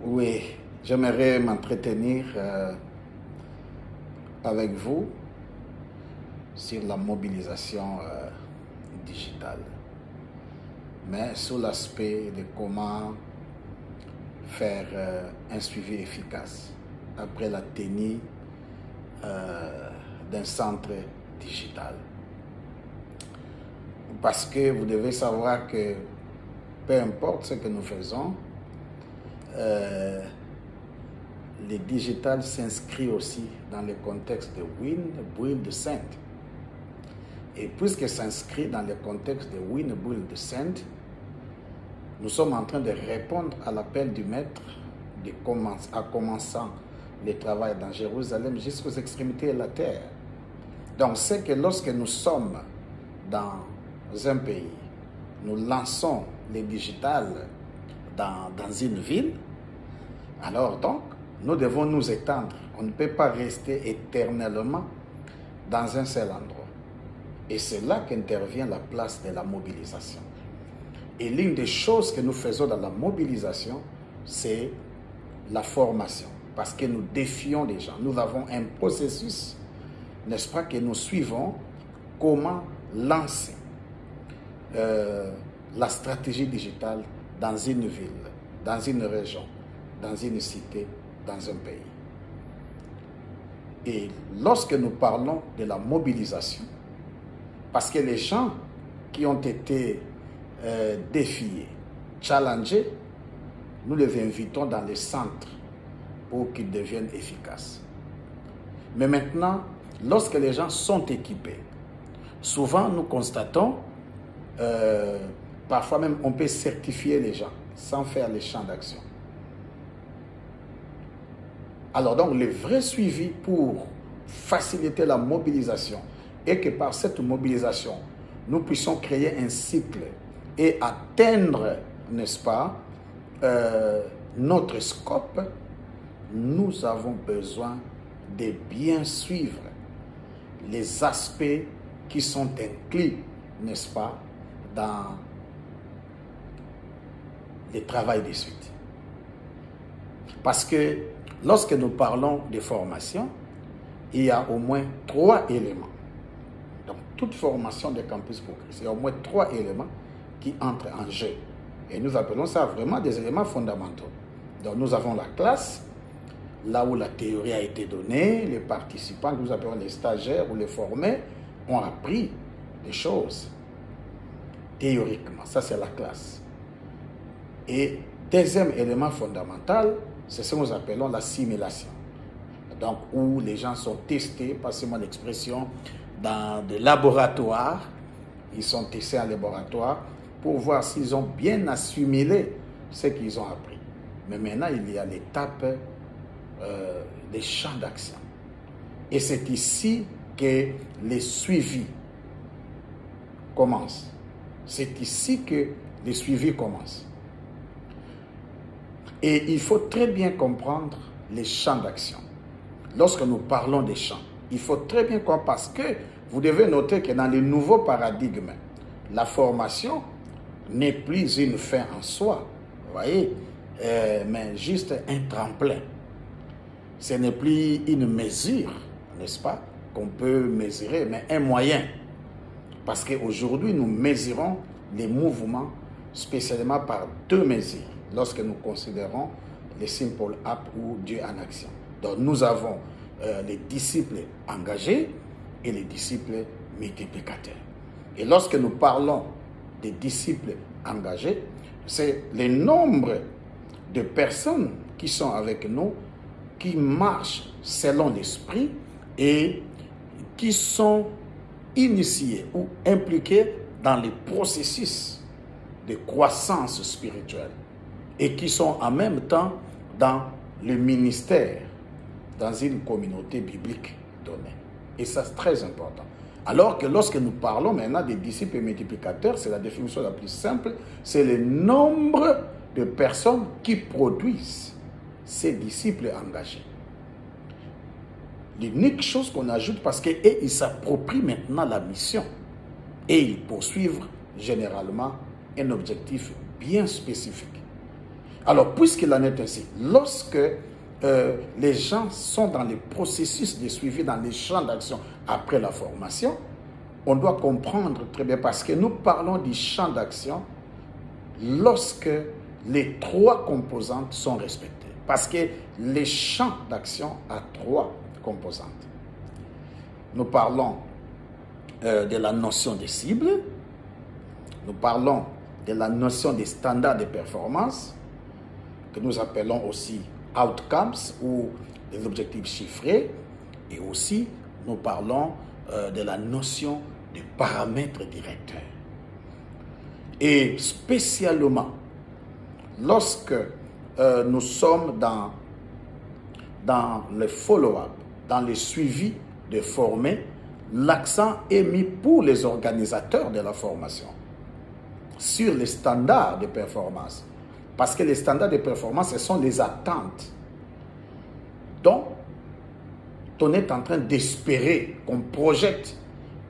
Oui, j'aimerais m'entretenir avec vous sur la mobilisation digitale, mais sous l'aspect de comment faire un suivi efficace après la tenue d'un centre digital. Parce que vous devez savoir que peu importe ce que nous faisons, le digital s'inscrit aussi dans le contexte de Win, Build, Send. Et puisque s'inscrit dans le contexte de Win, Build, Send, nous sommes en train de répondre à l'appel du Maître en commençant le travail dans Jérusalem jusqu'aux extrémités de la terre. Donc c'est que lorsque nous sommes dans un pays, nous lançons le digital dans une ville, alors donc nous devons nous étendre. On ne peut pas rester éternellement dans un seul endroit. Et c'est là qu'intervient la place de la mobilisation. Et l'une des choses que nous faisons dans la mobilisation, c'est la formation. Parce que nous défions les gens. Nous avons un processus, n'est-ce pas, que nous suivons, comment lancer la stratégie digitale dans une ville, dans une région, dans une cité, dans un pays. Et lorsque nous parlons de la mobilisation, parce que les gens qui ont été défiés, challengés, nous les invitons dans les centres pour qu'ils deviennent efficaces. Mais maintenant, lorsque les gens sont équipés, souvent nous constatons, parfois même on peut certifier les gens sans faire les champs d'action. Alors donc le vrai suivi pour faciliter la mobilisation et que par cette mobilisation, nous puissions créer un cycle et atteindre, n'est-ce pas, notre scope, nous avons besoin de bien suivre les aspects qui sont inclus, n'est-ce pas, dans le travail de suite. Parce que lorsque nous parlons de formation, il y a au moins 3 éléments. Donc, toute formation de Campus Progrès, il y a au moins 3 éléments qui entrent en jeu. Et nous appelons ça vraiment des éléments fondamentaux. Donc, nous avons la classe, là où la théorie a été donnée, les participants, que nous appelons les stagiaires ou les formés, ont appris des choses théoriquement. Ça, c'est la classe. Et deuxième élément fondamental, c'est ce que nous appelons la simulation. Donc, où les gens sont testés, passez-moi l'expression, dans des laboratoires. Ils sont testés en laboratoire pour voir s'ils ont bien assimilé ce qu'ils ont appris. Mais maintenant, il y a l'étape des champs d'action. Et c'est ici que les suivis commencent. C'est ici que les suivis commencent. Et il faut très bien comprendre les champs d'action. Lorsque nous parlons des champs, il faut très bien comprendre parce que vous devez noter que dans les nouveaux paradigmes, la formation n'est plus une fin en soi, vous voyez, mais juste un tremplin. Ce n'est plus une mesure, n'est-ce pas, qu'on peut mesurer, mais un moyen. Parce qu'aujourd'hui, nous mesurons les mouvements spécialement par 2 mesures, lorsque nous considérons les Simple App ou Dieu en action. Donc nous avons les disciples engagés et les disciples multiplicateurs. Et lorsque nous parlons des disciples engagés, c'est le nombre de personnes qui sont avec nous, qui marchent selon l'esprit et qui sont initiés ou impliqués dans les processus de croissance spirituelle et qui sont en même temps dans le ministère, dans une communauté biblique donnée. Et ça, c'est très important. Alors que lorsque nous parlons maintenant des disciples multiplicateurs, c'est la définition la plus simple, c'est le nombre de personnes qui produisent ces disciples engagés. L'unique chose qu'on ajoute, parce qu'ils s'approprient maintenant la mission et ils poursuivent généralement un objectif bien spécifique. Alors, puisqu'il en est ainsi, lorsque les gens sont dans les processus de suivi, dans les champs d'action après la formation, on doit comprendre très bien, parce que nous parlons du champ d'action lorsque les trois composantes sont respectées. Parce que les champs d'action a trois composantes. Nous parlons de la notion des cibles, nous parlons de la notion des standards de performance, que nous appelons aussi outcomes ou des objectifs chiffrés, et aussi nous parlons de la notion des paramètres directeurs. Et spécialement, lorsque nous sommes dans le follow-up, dans le suivi de formés, l'accent est mis pour les organisateurs de la formation sur les standards de performance. Parce que les standards de performance, ce sont les attentes. Donc, on est en train d'espérer qu'on projette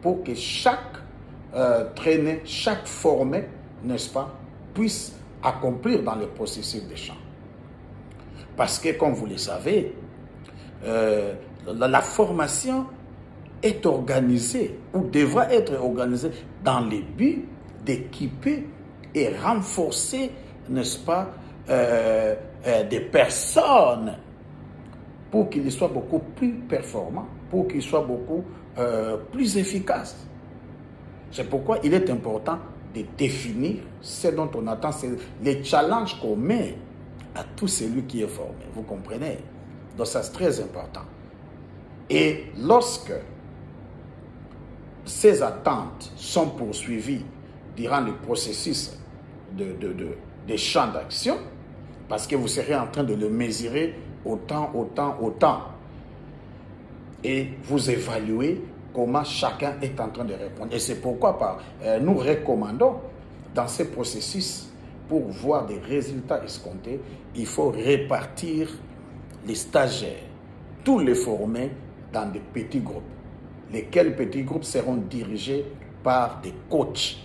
pour que chaque traîné, chaque formé, n'est-ce pas, puisse accomplir dans le processus d'échange. Parce que, comme vous le savez, la formation est organisée ou devra être organisée dans le but d'équiper et renforcer, n'est-ce pas, des personnes pour qu'ils soient beaucoup plus performants, pour qu'ils soient beaucoup plus efficaces. C'est pourquoi il est important de définir ce dont on attend, c'est les challenges qu'on met à tout celui qui est formé. Vous comprenez? Donc ça, c'est très important. Et lorsque ces attentes sont poursuivies durant le processus des champs d'action, parce que vous serez en train de le mesurer autant. Et vous évaluez comment chacun est en train de répondre. Et c'est pourquoi nous recommandons dans ces processus, pour voir des résultats escomptés, il faut répartir les stagiaires, tous les formés dans des petits groupes. Lesquels petits groupes seront dirigés par des coachs,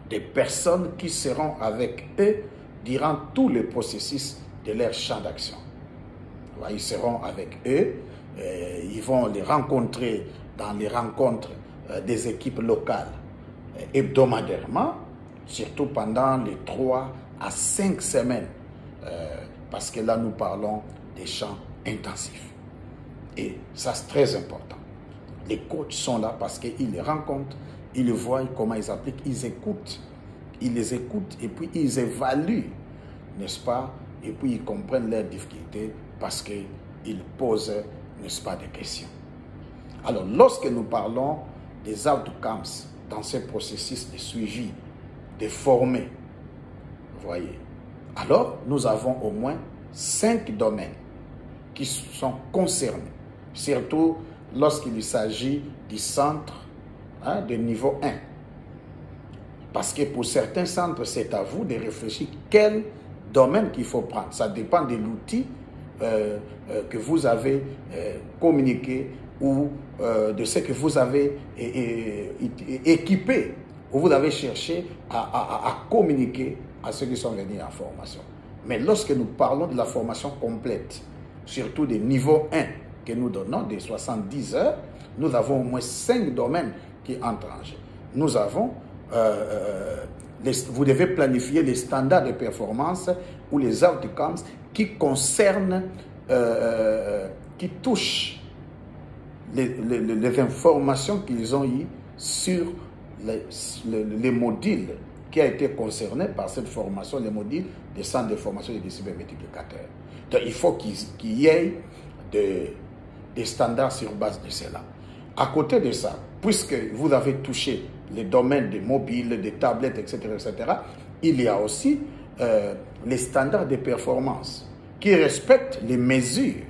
des personnes qui seront avec eux durant tout le processus de leur champ d'action. Ils seront avec eux, ils vont les rencontrer dans les rencontres des équipes locales hebdomadairement, surtout pendant les 3 à 5 semaines, parce que là nous parlons des champs intensifs. Et ça c'est très important. Les coachs sont là parce qu'ils les rencontrent, ils voient comment ils appliquent, ils les écoutent et puis ils évaluent, n'est-ce pas, et puis ils comprennent leurs difficultés parce qu'ils posent, n'est-ce pas, des questions. Alors, lorsque nous parlons des outcomes dans ce processus de suivi, de former, vous voyez, alors nous avons au moins 5 domaines qui sont concernés, surtout lorsqu'il s'agit du centre de niveau 1. Parce que pour certains centres, c'est à vous de réfléchir quel domaine qu'il faut prendre. Ça dépend de l'outil que vous avez communiqué ou de ce que vous avez équipé, ou vous avez cherché à communiquer à ceux qui sont venus en formation. Mais lorsque nous parlons de la formation complète, surtout des niveaux 1 que nous donnons, des 70 heures, nous avons au moins 5 domaines qui entrent en jeu. Nous avons, vous devez planifier les standards de performance ou les outcomes qui concernent, qui touchent les informations qu'ils ont eues sur les modules qui a été concerné par cette formation, les modules des centres de formation des décibels multiplicateurs. Donc, il faut qu'il y ait des standards sur base de cela. À côté de ça, puisque vous avez touché les domaines des mobiles, des tablettes, etc., il y a aussi les standards de performance qui respectent les mesures.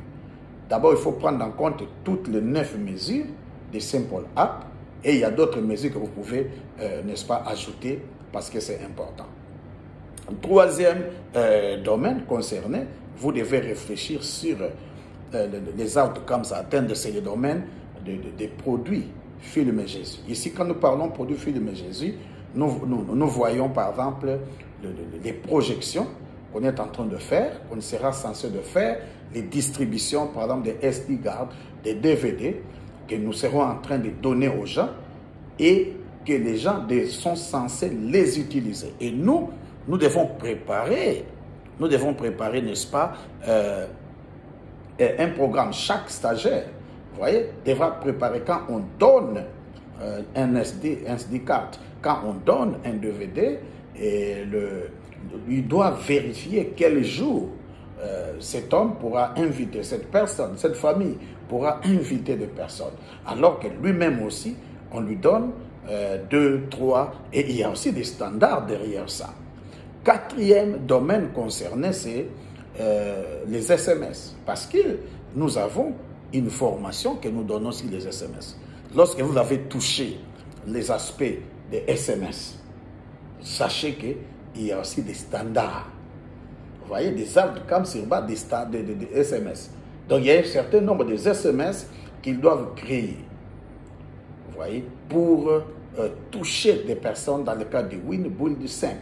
D'abord, il faut prendre en compte toutes les 9 mesures des Simple App et il y a d'autres mesures que vous pouvez, n'est-ce pas, ajouter parce que c'est important. Troisième domaine concerné, vous devez réfléchir sur les outcomes à atteindre, c'est le domaine des produits Film Jésus. Ici, quand nous parlons de produits Film Jésus, nous voyons par exemple les projections qu'on est en train de faire, qu'on sera censé de faire, les distributions, par exemple, des SD cards, des DVD, que nous serons en train de donner aux gens et que les gens sont censés les utiliser. Et nous devons préparer, n'est-ce pas, un programme. Chaque stagiaire, vous voyez, devra préparer quand on donne un SD card, quand on donne un DVD, il doit vérifier quel jour cet homme pourra inviter cette personne, cette famille pourra inviter des personnes. Alors que lui-même aussi, on lui donne 2, 3, et il y a aussi des standards derrière ça. Quatrième domaine concerné, c'est les SMS. Parce que nous avons une formation que nous donnons sur les SMS. Lorsque vous avez touché les aspects des SMS, sachez qu'il y a aussi des standards. Vous voyez, des outcomes sur base des SMS. Donc, il y a un certain nombre de SMS qu'ils doivent créer. Vous voyez, pour toucher des personnes dans le cadre du Win Build 5.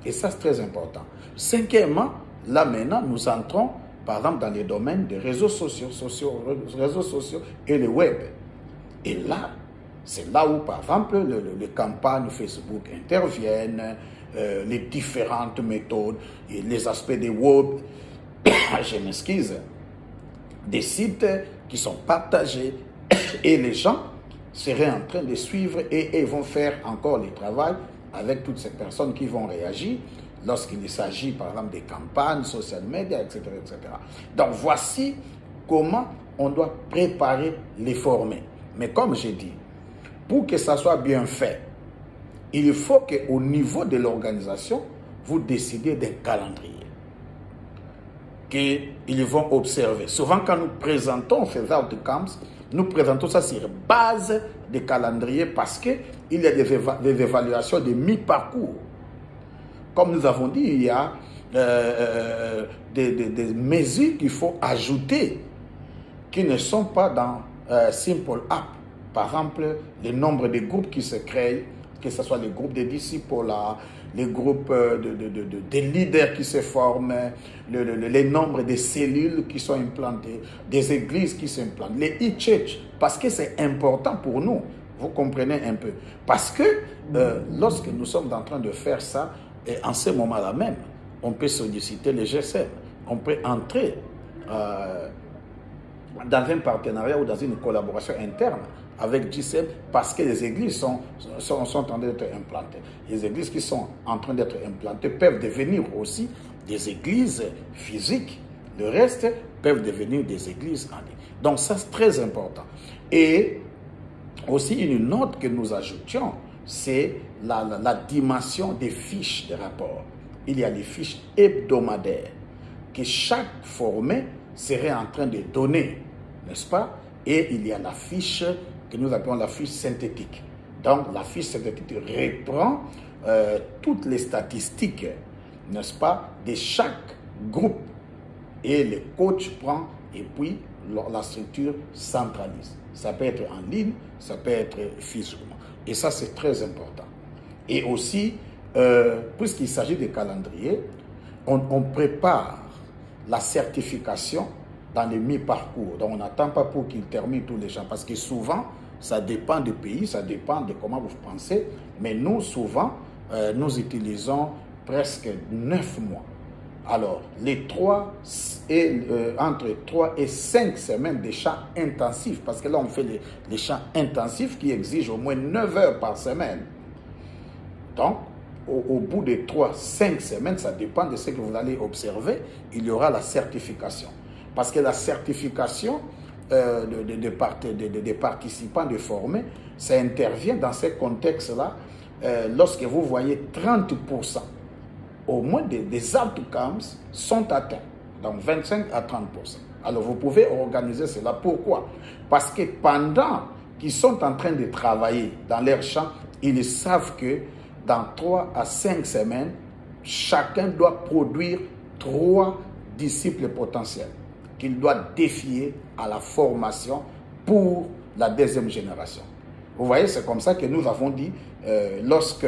Et ça, c'est très important. Cinquièmement, là maintenant, nous entrons, par exemple, dans les domaines des réseaux sociaux et le web. Et là, c'est là où, par exemple, les campagnes Facebook interviennent, les différentes méthodes, et les aspects des web, je m'excuse, des sites qui sont partagés et les gens seraient en train de suivre et vont faire encore le travail avec toutes ces personnes qui vont réagir lorsqu'il s'agit, par exemple, des campagnes, social media, etc., etc. Donc, voici comment on doit préparer les formés. Mais comme j'ai dit, pour que ça soit bien fait, il faut qu'au niveau de l'organisation, vous décidez d'un calendrier qu'ils vont observer. Souvent, quand nous présentons ces outcomes, nous présentons ça sur base de calendrier parce qu'il y a des évaluations de mi-parcours. Comme nous avons dit, il y a des mesures qu'il faut ajouter qui ne sont pas dans Simple App. Par exemple, le nombre de groupes qui se créent, que ce soit les groupes de disciples, les groupes de leaders qui se forment, les nombres de cellules qui sont implantées, des églises qui s'implantent, les e-church, parce que c'est important pour nous. Vous comprenez un peu. Parce que lorsque nous sommes en train de faire ça, et en ce moment-là même, on peut solliciter les GSM, on peut entrer dans un partenariat ou dans une collaboration interne avec GSM parce que les églises sont en train d'être implantées. Les églises qui sont en train d'être implantées peuvent devenir aussi des églises physiques. Le reste peuvent devenir des églises en ligne. Donc ça, c'est très important. Et aussi une note que nous ajoutions, c'est la dimension des fiches de rapport. Il y a les fiches hebdomadaires que chaque formé serait en train de donner, n'est-ce pas? Et il y a la fiche que nous appelons la fiche synthétique. Donc la fiche synthétique reprend toutes les statistiques, n'est-ce pas, de chaque groupe. Et le coach prend et puis la structure centralise. Ça peut être en ligne, ça peut être physiquement. Et ça, c'est très important. Et aussi, puisqu'il s'agit de calendrier, on prépare la certification dans les mi-parcours. Donc, on n'attend pas pour qu'ils terminent tous les gens. Parce que souvent, ça dépend du pays, ça dépend de comment vous pensez. Mais nous, souvent, nous utilisons presque 9 mois. Alors, entre 3 et 5 semaines de champs intensifs, parce que là, on fait les champs intensifs qui exigent au moins 9 heures par semaine. Donc, au bout de 3-5 semaines, ça dépend de ce que vous allez observer, il y aura la certification. Parce que la certification des participants, des formés, ça intervient dans ces contextes-là lorsque vous voyez 30%. Au moins des outcomes sont atteints, donc 25 à 30%. Alors vous pouvez organiser cela. Pourquoi? Parce que pendant qu'ils sont en train de travailler dans leur champ, ils savent que dans 3 à 5 semaines, chacun doit produire 3 disciples potentiels qu'il doit défier à la formation pour la deuxième génération. Vous voyez, c'est comme ça que nous avons dit, lorsque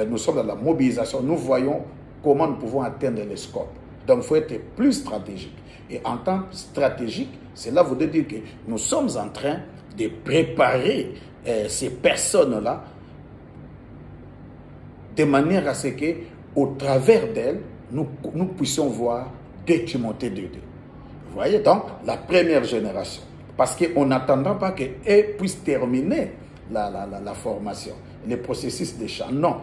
nous sommes dans la mobilisation, nous voyons comment nous pouvons atteindre les scopes. Donc, il faut être plus stratégique. Et en tant que stratégique, cela veut dire que nous sommes en train de préparer ces personnes-là de manière à ce que, au travers d'elles, nous puissions voir 2 Timothée 2.2. Vous voyez, donc, la première génération. Parce qu'on n'attendra pas qu'elle puisse terminer la formation, le processus de chant. Non.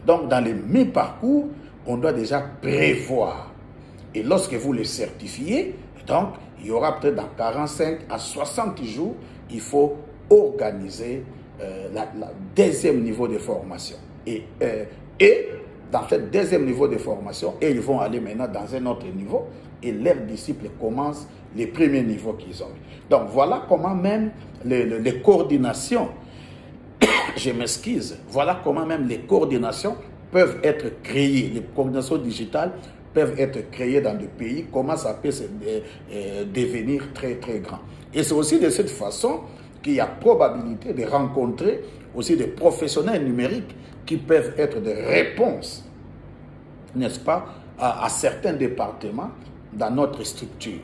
Donc, dans les mi-parcours, on doit déjà prévoir. Et lorsque vous le certifiez, donc, il y aura peut-être dans 45 à 60 jours, il faut organiser le deuxième niveau de formation. Et dans ce deuxième niveau de formation, ils vont aller maintenant dans un autre niveau et leurs disciples commencent les premiers niveaux qu'ils ont eu. Donc, voilà comment même les coordinations, je m'excuse, voilà comment même les coordinations peuvent être créées, les coordinations digitales peuvent être créées dans des pays, comment ça peut devenir très très grand. Et c'est aussi de cette façon qu'il y a probabilité de rencontrer aussi des professionnels numériques qui peuvent être des réponses, n'est-ce pas, à certains départements dans notre structure,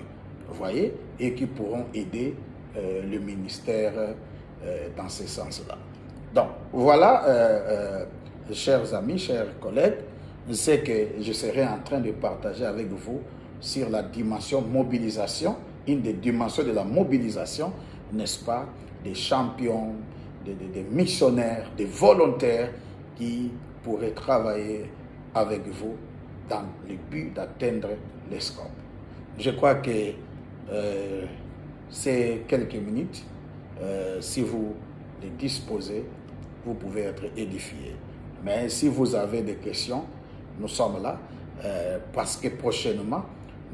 vous voyez, et qui pourront aider le ministère dans ce sens-là. Donc, voilà, chers amis, chers collègues, ce que je serai en train de partager avec vous sur la dimension mobilisation, une des dimensions de la mobilisation, n'est-ce pas, des champions, des missionnaires, des volontaires qui pourraient travailler avec vous dans le but d'atteindre les scopes. Je crois que ces quelques minutes, si vous les disposez, vous pouvez être édifiés. Mais si vous avez des questions, nous sommes là parce que prochainement,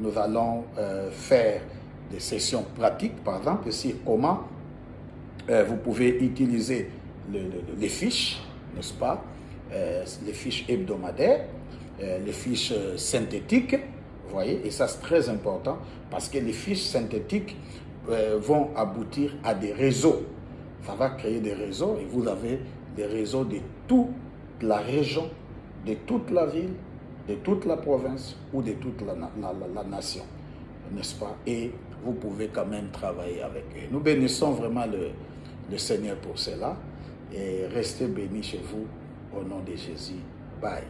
nous allons faire des sessions pratiques, par exemple, sur comment vous pouvez utiliser les fiches, n'est-ce pas, les fiches hebdomadaires, les fiches synthétiques, vous voyez, et ça c'est très important parce que les fiches synthétiques vont aboutir à des réseaux. Ça va créer des réseaux et vous avez des réseaux de toute la région, de toute la ville, de toute la province ou de toute la nation, n'est-ce pas? Et vous pouvez quand même travailler avec eux. Nous bénissons vraiment le Seigneur pour cela et restez bénis chez vous au nom de Jésus. Bye.